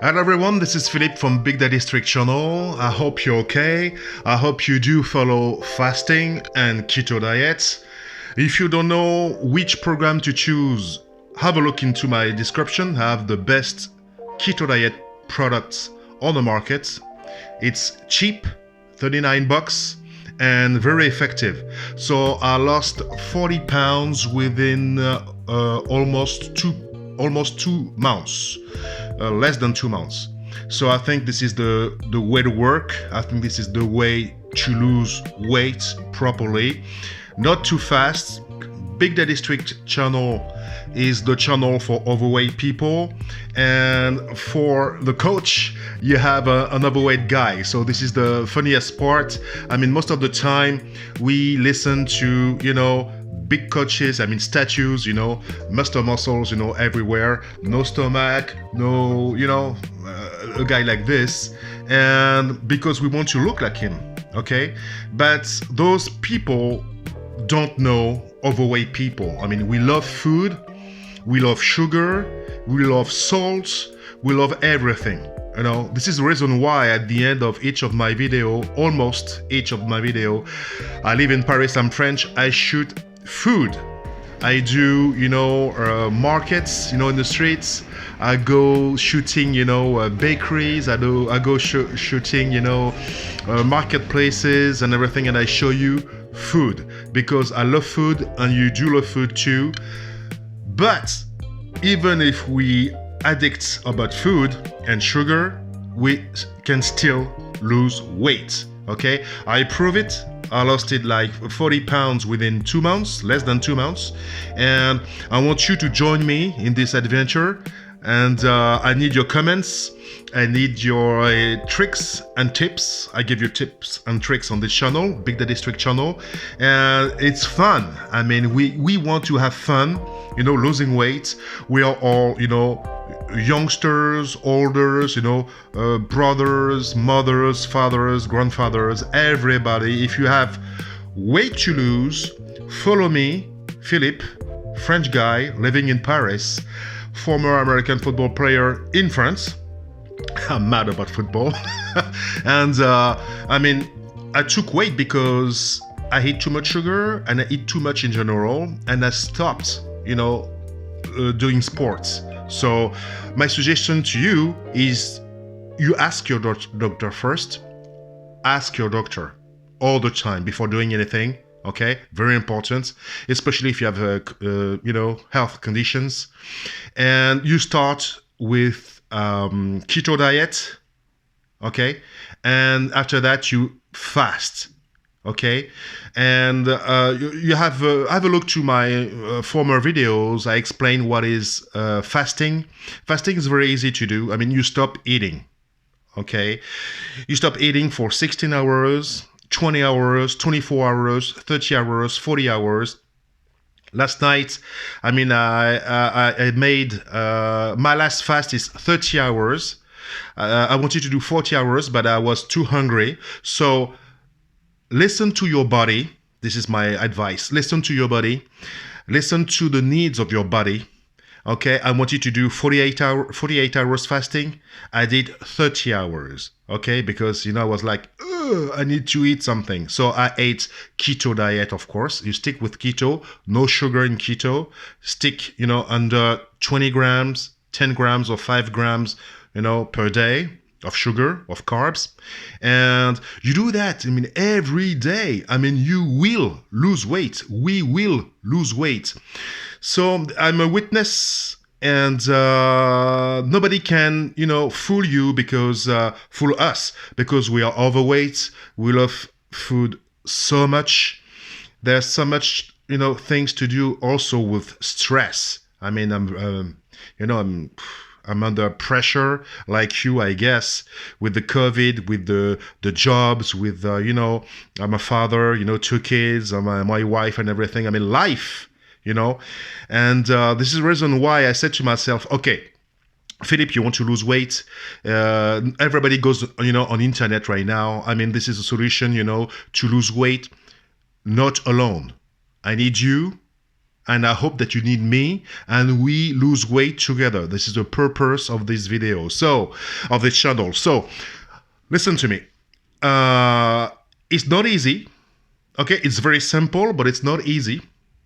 Hello everyone, this is Philippe from Big Daddy Strict channel. I hope you're okay. I hope you do follow fasting and keto diets. If you don't know which program to choose, have a look into my description. I have the best keto diet products on the market. It's cheap, 39 bucks, and very effective. So I lost 40 pounds within almost 2 months, less than 2 months. So I think this is the way to work. I think this is the way to lose weight properly, not too fast. Big Daddy Strict channel is the channel for overweight people, and for the coach you have an overweight guy. So this is the funniest part. I mean, most of the time we listen to big coaches, statues, muscle muscles, everywhere, no stomach, no, a guy like this, and because we want to look like him, okay? But those people don't know overweight people. I mean, we love food, we love sugar, we love salt, we love everything. This is the reason why at the end of each of my video, almost each of my video, I live in Paris, I'm French, I shoot food. I do, markets, in the streets. I go shooting, bakeries. I go shooting, marketplaces and everything, and I show you food because I love food and you do love food too. But even if we addict about food and sugar, we can still lose weight. Okay, I prove it. I lost it like 40 pounds within 2 months, less than 2 months. And I want you to join me in this adventure. And I need your comments. I need your tricks and tips. I give you tips and tricks on this channel, Big Daddy Strict channel. And it's fun. I mean, we want to have fun, losing weight. We are all, youngsters, elders, brothers, mothers, fathers, grandfathers, everybody. If you have weight to lose, follow me, Philippe, French guy living in Paris, former American football player in France. I'm mad about football. And I took weight because I eat too much sugar and I eat too much in general, and I stopped, doing sports. So my suggestion to you is you ask your doctor first. Ask your doctor all the time before doing anything. Okay, very important, especially if you have health conditions. And you start with keto diet. Okay, and after that you fast. Okay, and you have a look to my former videos. I explain what is fasting. Fasting is very easy to do. I mean, you stop eating. Okay, you stop eating for 16 hours, 20 hours, 24 hours, 30 hours, 40 hours. Last night, I made my last fast is 30 hours. I wanted to do 40 hours, but I was too hungry. So listen to your body. This is my advice. Listen to your body. Listen to the needs of your body. Okay, I want you to do 48 hours fasting. I did 30 hours. Okay, because I was like, I need to eat something. So I ate keto diet, of course. You stick with keto, no sugar in keto. Stick, under 20 grams, 10 grams or 5 grams, per day of sugar, of carbs. And you do that, every day. You will lose weight. We will lose weight. So I'm a witness, and nobody can, fool you fool us, because we are overweight. We love food so much. There's so much, things to do also with stress. I'm under pressure like you, I guess, with the COVID, with the jobs, with, I'm a father, 2 kids, my wife and everything. Life, and this is the reason why I said to myself, okay, Philippe, you want to lose weight? Everybody goes, on internet right now. This is a solution, to lose weight, not alone. I need you. and I hope that you need me and we lose weight together. This is the purpose of this video, so of this channel. So listen to me. It's not easy. Okay, it's very simple, but it's not easy,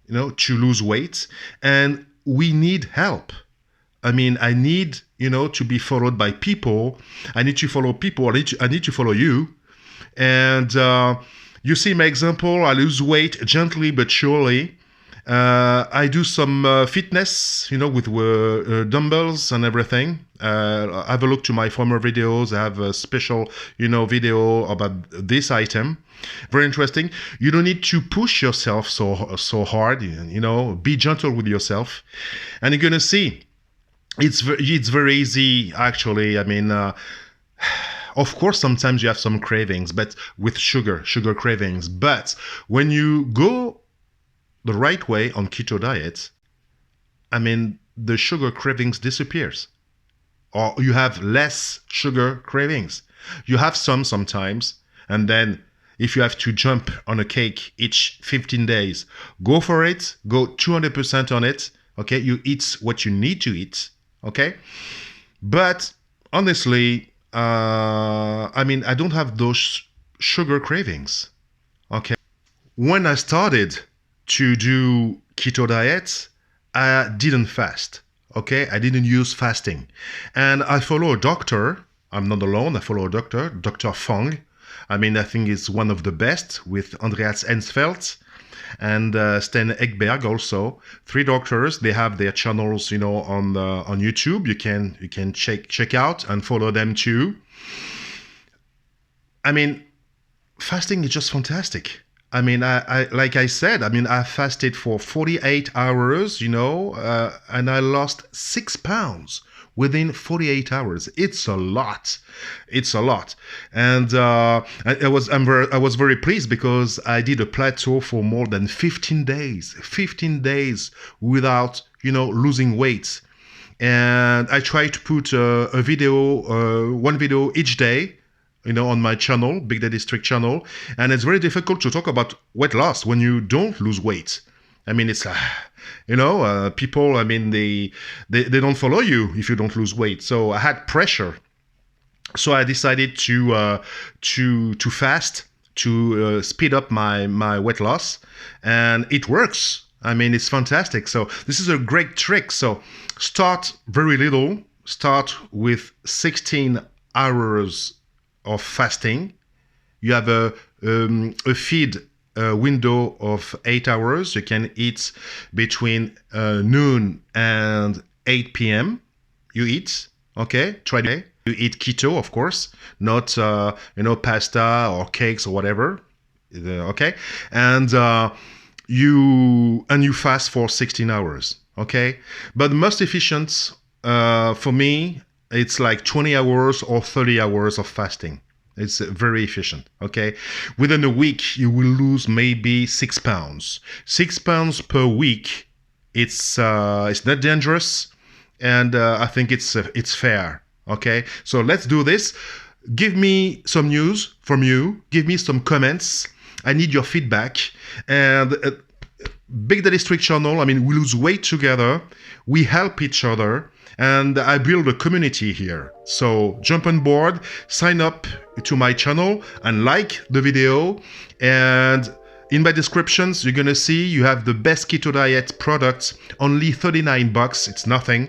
to lose weight, and we need help. I mean, I need, to be followed by people. I need to follow people. I need to follow you. And you see my example. I lose weight gently but surely. I do some fitness, with dumbbells and everything. Have a look to my former videos. I have a special, video about this item. Very interesting. You don't need to push yourself so hard. Be gentle with yourself, and you're gonna see it's very easy actually. I mean. Of course, sometimes you have some cravings, but with sugar cravings. But when you go the right way on keto diet, I mean, the sugar cravings disappears, or you have less sugar cravings. You have some sometimes, and then if you have to jump on a cake each 15 days, go for it. Go 200% on it. Okay, you eat what you need to eat. Okay, but honestly, I mean, I don't have those sugar cravings. Okay, when I started to do keto diet, I didn't fast. Okay, I didn't use fasting, and I follow a doctor. I'm not alone. I follow a doctor, Dr. Fong. I mean, I think it's one of the best, with Andreas Ensfeldt and Sten Ekberg also. 3 doctors. They have their channels, on YouTube. You can check out and follow them too. I mean, fasting is just fantastic. I mean, I like I said, I mean, I fasted for 48 hours, and I lost 6 pounds within 48 hours. It's a lot. It's a lot. And I was very pleased because I did a plateau for more than 15 days. 15 days without, losing weight. And I try to put a video, one video each day, on my channel, Big Daddy Strict channel. And it's very difficult to talk about weight loss when you don't lose weight. I mean, it's people. I mean, they don't follow you if you don't lose weight. So I had pressure. So I decided to fast to speed up my weight loss, and it works. I mean, it's fantastic. So this is a great trick. So start very little. Start with 16 hours of fasting. You have a feed window of 8 hours. You can eat between noon and 8 p.m. You eat, okay? Try it. You eat keto, of course, not pasta or cakes or whatever, okay? And you fast for 16 hours, okay? But the most efficient for me, it's like 20 hours or 30 hours of fasting. It's very efficient, okay? Within a week, you will lose maybe 6 pounds. 6 pounds per week, it's not dangerous, and I think it's fair, okay? So let's do this. Give me some news from you. Give me some comments. I need your feedback. And Big Daddy Strict channel, I mean, we lose weight together. We help each other. And I build a community here. So jump on board, sign up to my channel and like the video. And in my descriptions, you're gonna see you have the best keto diet products, only 39 bucks, it's nothing.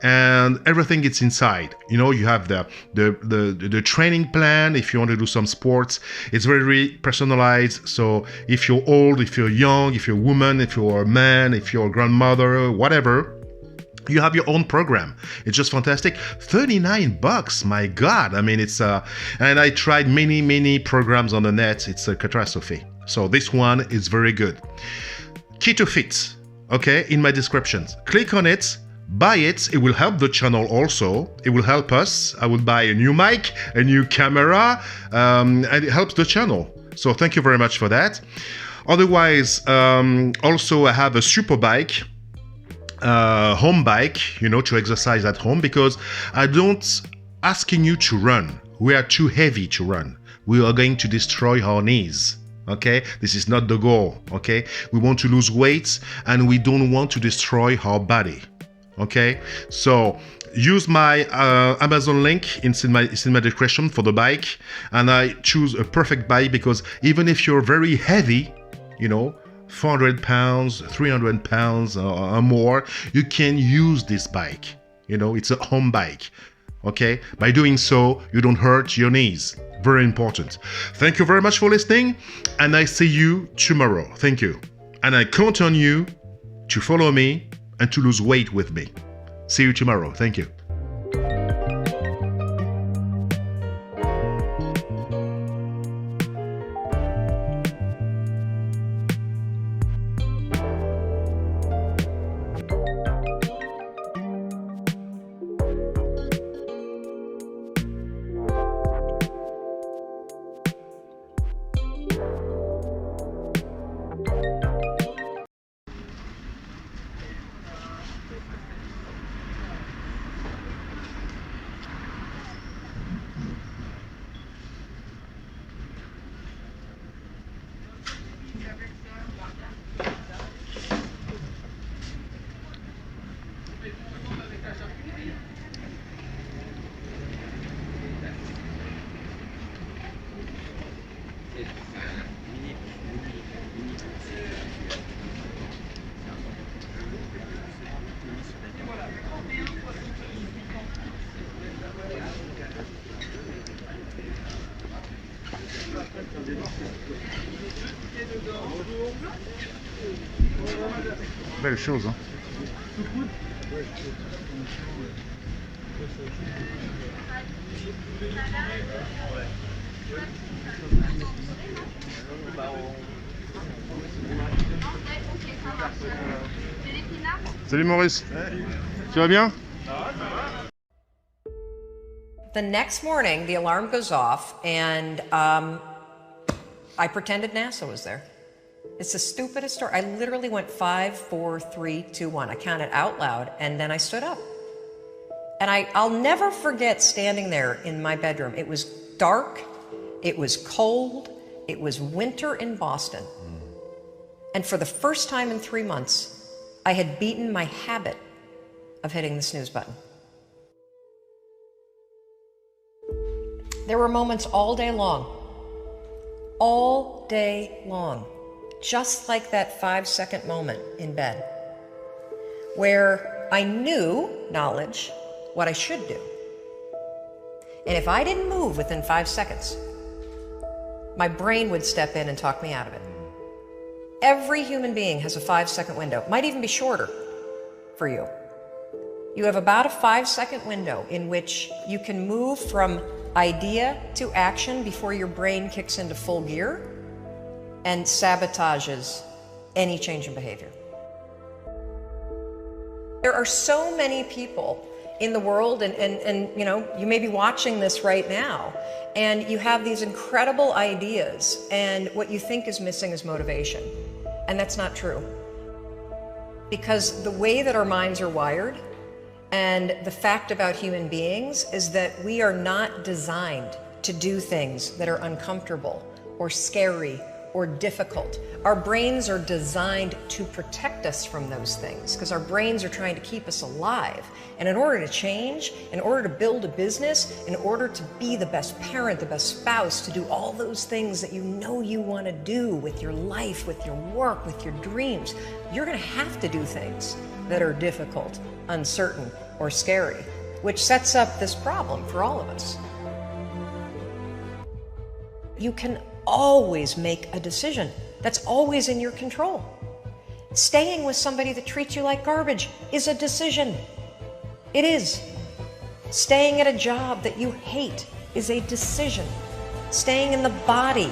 And everything is inside. You have the training plan if you want to do some sports. It's very personalized. So if you're old, if you're young, if you're a woman, if you're a man, if you're a grandmother, whatever, you have your own program. It's just fantastic. 39 bucks, my God. I mean, it's and I tried many programs on the net. It's a catastrophe. So this one is very good. Keto Fit, okay, in my descriptions. Click on it, buy it. It will help the channel also. It will help us. I will buy a new mic, a new camera, and it helps the channel. So thank you very much for that. Otherwise, also I have a super bike. Home bike, to exercise at home, because I don't asking you to run. We are too heavy to run. We are going to destroy our knees. Okay, this is not the goal. Okay, we want to lose weight and we don't want to destroy our body. Okay, so use my Amazon link. It's in my description for the bike, and I choose a perfect bike because even if you're very heavy, 400 pounds, 300 pounds or more, you can use this bike. It's a home bike. Okay, by doing so, you don't hurt your knees. Very important. Thank you very much for listening, and I see you tomorrow. Thank you. And I count on you to follow me and to lose weight with me. See you tomorrow. Thank you. Belle chose, hein. Salut Maurice, tu vas bien? The next morning, the alarm goes off, and I pretended NASA was there. It's the stupidest story. I literally went 5, 4, 3, 2, 1. I counted out loud, and then I stood up. And I'll never forget standing there in my bedroom. It was dark, it was cold, it was winter in Boston. And for the first time in 3 months, I had beaten my habit of hitting the snooze button. There were moments all day long, just like that 5-second moment in bed, where I knew, knowledge, what I should do. And if I didn't move within 5 seconds, my brain would step in and talk me out of it. Every human being has a 5-second window, might even be shorter for you. You have about a 5-second window in which you can move from idea to action before your brain kicks into full gear and sabotages any change in behavior. There are so many people in the world, and you may be watching this right now, and you have these incredible ideas, and what you think is missing is motivation. And that's not true. Because the way that our minds are wired, and the fact about human beings is that we are not designed to do things that are uncomfortable or scary or difficult. Our brains are designed to protect us from those things because our brains are trying to keep us alive. And in order to change, in order to build a business, in order to be the best parent, the best spouse, to do all those things that you know you want to do with your life, with your work, with your dreams, you're going to have to do things that are difficult, uncertain, or scary, which sets up this problem for all of us. You can always make a decision. That's always in your control. Staying with somebody that treats you like garbage is a decision. It is. Staying at a job that you hate is a decision. Staying in the body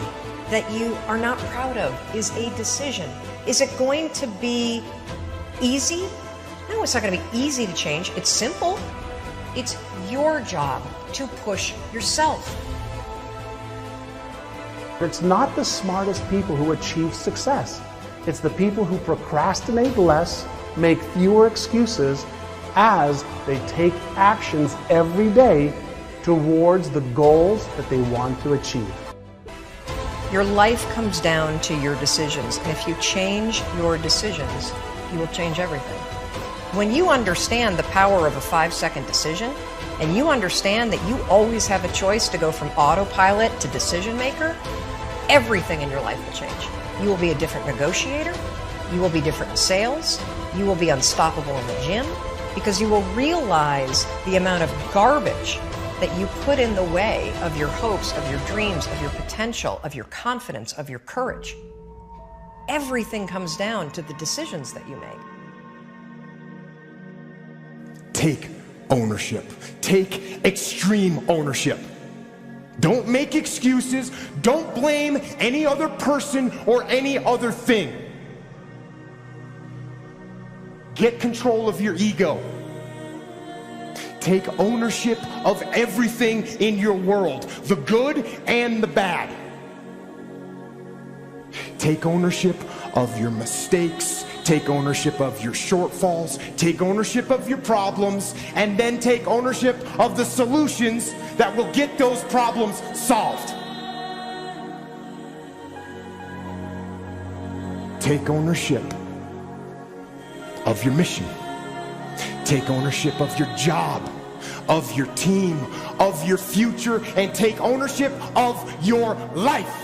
that you are not proud of is a decision. Is it going to be easy? No, it's not going to be easy to change. It's simple. It's your job to push yourself. It's not the smartest people who achieve success. It's the people who procrastinate less, make fewer excuses, as they take actions every day towards the goals that they want to achieve. Your life comes down to your decisions, and if you change your decisions, you will change everything. When you understand the power of a 5-second decision, and you understand that you always have a choice to go from autopilot to decision maker, everything in your life will change. You will be a different negotiator, you will be different in sales, you will be unstoppable in the gym, because you will realize the amount of garbage that you put in the way of your hopes, of your dreams, of your potential, of your confidence, of your courage. Everything comes down to the decisions that you make. Take ownership. Take extreme ownership. Don't make excuses. Don't blame any other person or any other thing. Get control of your ego. Take ownership of everything in your world, the good and the bad. Take ownership of your mistakes. Take ownership of your shortfalls. Take ownership of your problems. And then take ownership of the solutions that will get those problems solved. Take ownership of your mission. Take ownership of your job, of your team, of your future, and take ownership of your life.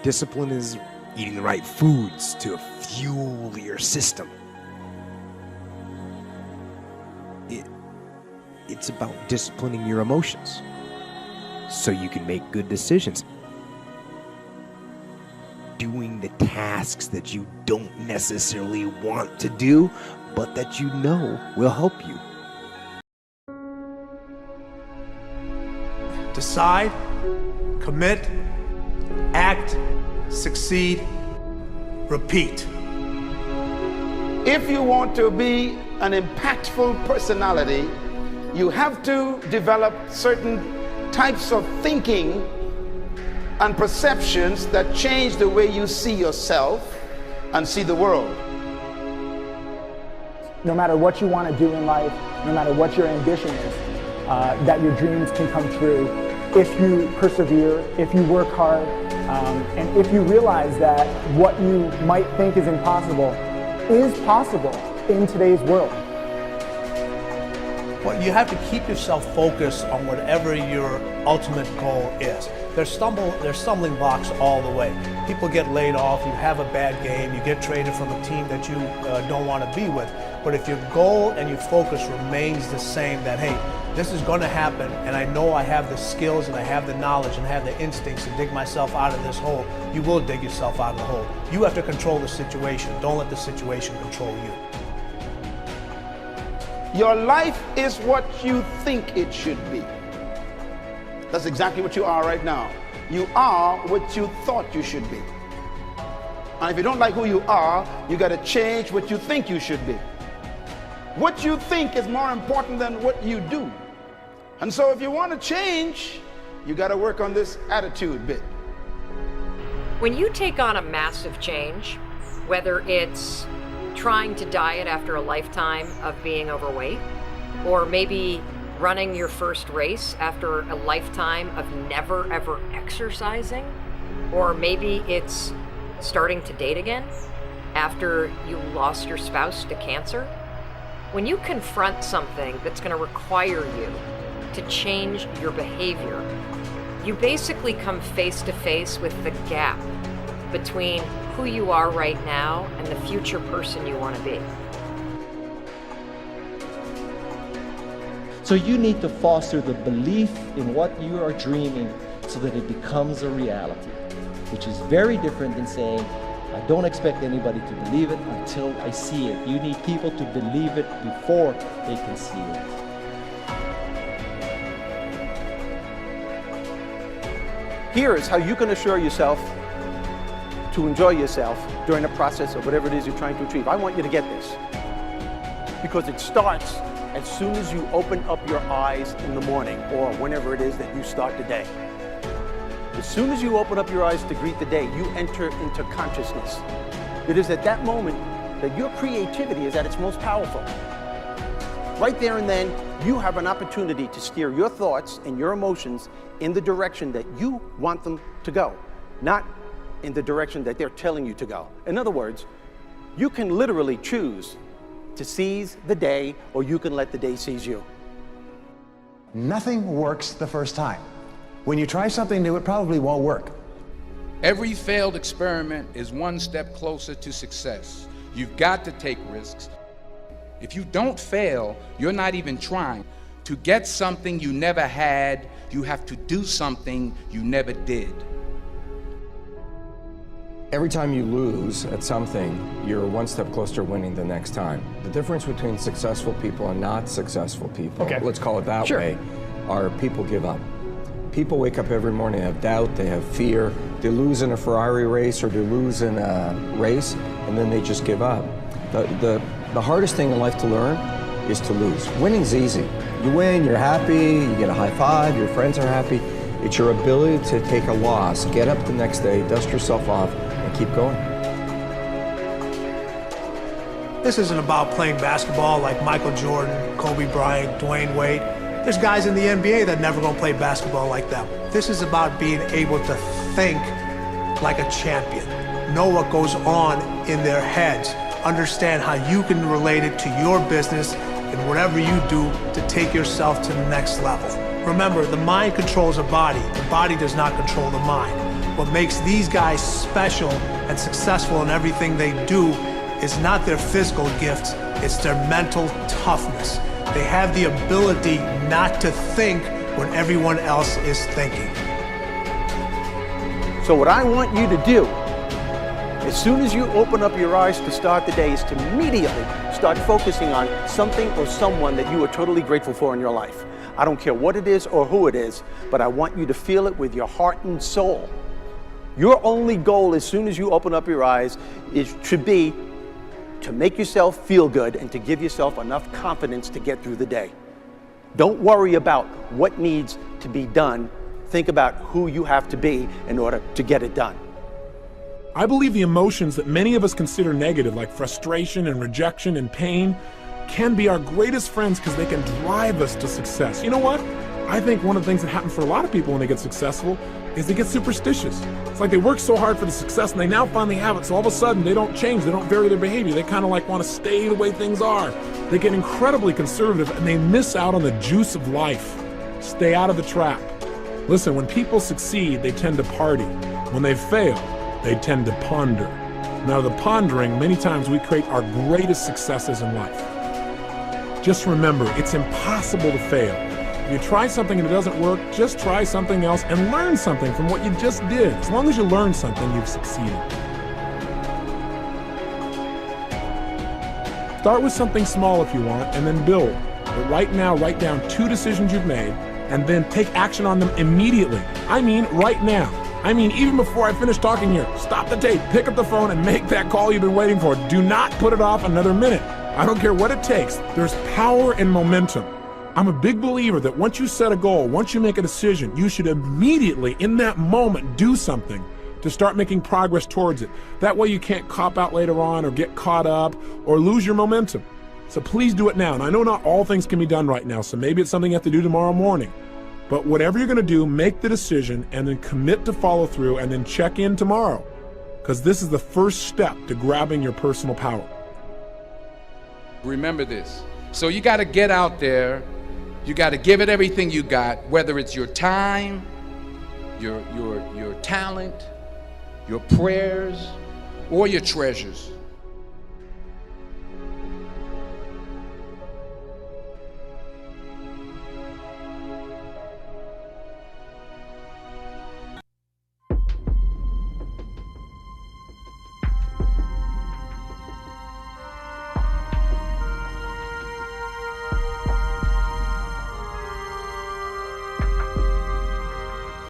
Discipline is eating the right foods to fuel your system. It's about disciplining your emotions so you can make good decisions. Doing the tasks that you don't necessarily want to do, but that you know will help you. Decide, commit, act, succeed, repeat. If you want to be an impactful personality, you have to develop certain types of thinking and perceptions that change the way you see yourself and see the world. No matter what you want to do in life, no matter what your ambition is, that your dreams can come true if you persevere, if you work hard, and if you realize that what you might think is impossible is possible in today's world. Well, you have to keep yourself focused on whatever your ultimate goal is. There's stumbling blocks all the way. People get laid off, you have a bad game, you get traded from a team that you don't want to be with. But if your goal and your focus remains the same, that hey, this is going to happen, and I know I have the skills and I have the knowledge and I have the instincts to dig myself out of this hole, you will dig yourself out of the hole. You have to control the situation. Don't let the situation control you. Your life is what you think it should be. That's exactly what you are right now. You are what you thought you should be. And if you don't like who you are, you got to change what you think you should be. What you think is more important than what you do. And so if you want to change, you got to work on this attitude bit. When you take on a massive change, whether it's trying to diet after a lifetime of being overweight, or maybe running your first race after a lifetime of never ever exercising, or maybe it's starting to date again after you lost your spouse to cancer. When you confront something that's going to require you to change your behavior, you basically come face to face with the gap between who you are right now and the future person you want to be. So you need to foster the belief in what you are dreaming so that it becomes a reality, which is very different than saying, I don't expect anybody to believe it until I see it. You need people to believe it before they can see it. Here is how you can assure yourself to enjoy yourself during the process of whatever it is you're trying to achieve. I want you to get this, because it starts as soon as you open up your eyes in the morning or whenever it is that you start the day. As soon as you open up your eyes to greet the day, you enter into consciousness. It is at that moment that your creativity is at its most powerful. Right there and then, you have an opportunity to steer your thoughts and your emotions in the direction that you want them to go, not in the direction that they're telling you to go. In other words, you can literally choose to seize the day, or you can let the day seize you. Nothing works the first time. When you try something new, it probably won't work. Every failed experiment is one step closer to success. You've got to take risks. If you don't fail, you're not even trying. To get something you never had, you have to do something you never did. Every time you lose at something, you're one step closer to winning the next time. The difference between successful people and not successful people, let's call it that way, are people give up. People wake up every morning, they have doubt, they have fear, they lose in a Ferrari race or they lose in a race, and then they just give up. The hardest thing in life to learn is to lose. Winning's easy. You win, you're happy, you get a high five, your friends are happy. It's your ability to take a loss, get up the next day, dust yourself off, and keep going. This isn't about playing basketball like Michael Jordan, Kobe Bryant, Dwayne Wade. There's guys in the NBA that never gonna play basketball like them. This is about being able to think like a champion, know what goes on in their heads, understand how you can relate it to your business and whatever you do to take yourself to the next level. Remember, the mind controls the body does not control the mind. What makes these guys special and successful in everything they do is not their physical gifts, it's their mental toughness. They have the ability not to think when everyone else is thinking. So what I want you to do, as soon as you open up your eyes to start the day, is to immediately start focusing on something or someone that you are totally grateful for in your life. I don't care what it is or who it is, but I want you to feel it with your heart and soul. Your only goal as soon as you open up your eyes should be to make yourself feel good and to give yourself enough confidence to get through the day. Don't worry about what needs to be done. Think about who you have to be in order to get it done. I believe the emotions that many of us consider negative, like frustration and rejection and pain, can be our greatest friends because they can drive us to success. You know what? I think one of the things that happens for a lot of people when they get successful is they get superstitious. It's like they work so hard for the success and they now finally have it, so all of a sudden they don't change, they don't vary their behavior, they kind of like want to stay the way things are. They get incredibly conservative and they miss out on the juice of life. Stay out of the trap. Listen, when people succeed, they tend to party. When they fail, they tend to ponder. Now, the pondering, many times we create our greatest successes in life. Just remember, it's impossible to fail. If you try something and it doesn't work, just try something else and learn something from what you just did. As long as you learn something, you've succeeded. Start with something small if you want, and then build. But right now, write down 2 decisions you've made, and then take action on them immediately. I mean, right now. I mean, even before I finish talking here, stop the tape, pick up the phone, and make that call you've been waiting for. Do not put it off another minute. I don't care what it takes. There's power in momentum. I'm a big believer that once you set a goal, once you make a decision, you should immediately, in that moment, do something to start making progress towards it. That way you can't cop out later on or get caught up or lose your momentum. So please do it now. And I know not all things can be done right now, so maybe it's something you have to do tomorrow morning. But whatever you're gonna do, make the decision and then commit to follow through and then check in tomorrow. Because this is the first step to grabbing your personal power. Remember this. So you got to get out there. You got to give it everything you got, whether it's your time, your talent, your prayers, or your treasures.